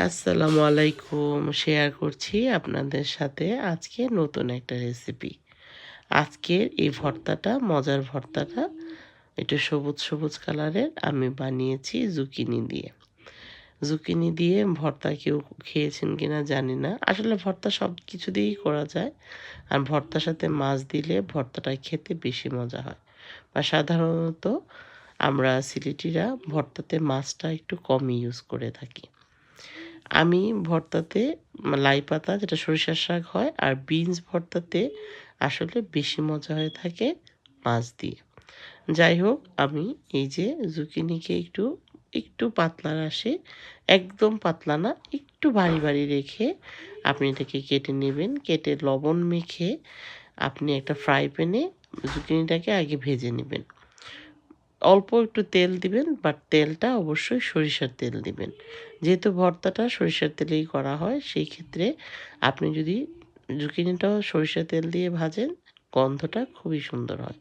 আসসালামু আলাইকুম। শেয়ার করছি আপনাদের সাথে আজকে নতুন একটা রেসিপি। আজকের এই ভর্তাটা, মজার ভর্তাটা একটু সবুজ, সবুজ কালারের আমি বানিয়েছি জুকিনি দিয়ে। জুকিনি দিয়ে ভর্তা কেউ খেয়েছেন কিনা জানি না। আসলে ভর্তা সব কিছু দিয়েই করা যায়। আর ভর্তার সাথে মাছ দিলে ভর্তাটা খেতে বেশি মজা হয়। বা সাধারণত আমরা সিলেটিরা ভর্তাতে মাছটা একটু কমই ইউজ করে থাকি। আমি ভর্তাতে লাই পাতা যেটা সরিষার শাক হয় আর বিনস ভর্তাতে আসলে বেশি মজা হয়ে থাকে মাছ দিয়ে। যাই হোক আমি এই যে জুকিনিকে একটু একটু পাতলা রাশে, একদম পাতলা না, একটু ভারী ভারী রেখে আপনি এটাকে কেটে নেবেন। কেটে লবণ মেখে আপনি একটা ফ্রাই প্যানে জুকিনিটাকে আগে ভেজে নেবেন। অল্প একটু তেল দিবেন, বাট তেলটা অবশ্যই সরিষার তেল দিবেন। যেহেতু ভর্তাটা সরিষার তেলেই করা হয়, সেই ক্ষেত্রে আপনি যদি জুকিনিটাও সরিষার তেল দিয়ে ভাজেন, গন্ধটা খুবই সুন্দর হয়।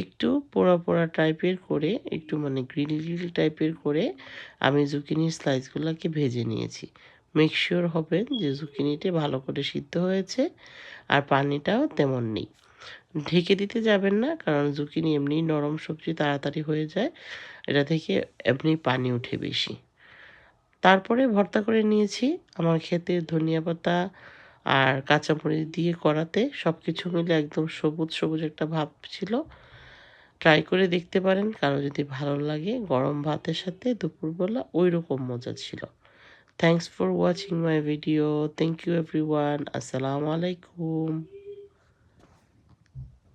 একটু পোড়া, পোড়া টাইপের করে, একটু মানে গ্রিল, গ্রিল টাইপের করে আমি জুকিনির স্লাইসগুলাকে ভেজে নিয়েছি। মেক সিওর হবেন যে জুকিনিটা ভালো করে সিদ্ধ হয়েছে আর পানিটাও তেমন নেই। ঢেকে দিতে যাবেন না, কারণ জুকিনি এমনিই নরম সবজি, তাড়াতাড়ি হয়ে যায়। এটা থেকে এমনি পানি উঠে বেশি। তারপরে ভর্তা করে নিয়েছি। আমার খেতে ধনিয়া পাতা আর কাঁচামরিচ দিয়ে করাতে সবকিছু মিলে একদম সবুজ, সবুজ একটা ভাব ছিল। ট্রাই করে দেখতে পারেন, কারো যদি ভালো লাগে গরম ভাতের সাথে দুপুরবেলা ঐরকম মজা ছিল। Thanks for watching my video. Thank you everyone. আসসালামু আলাইকুম।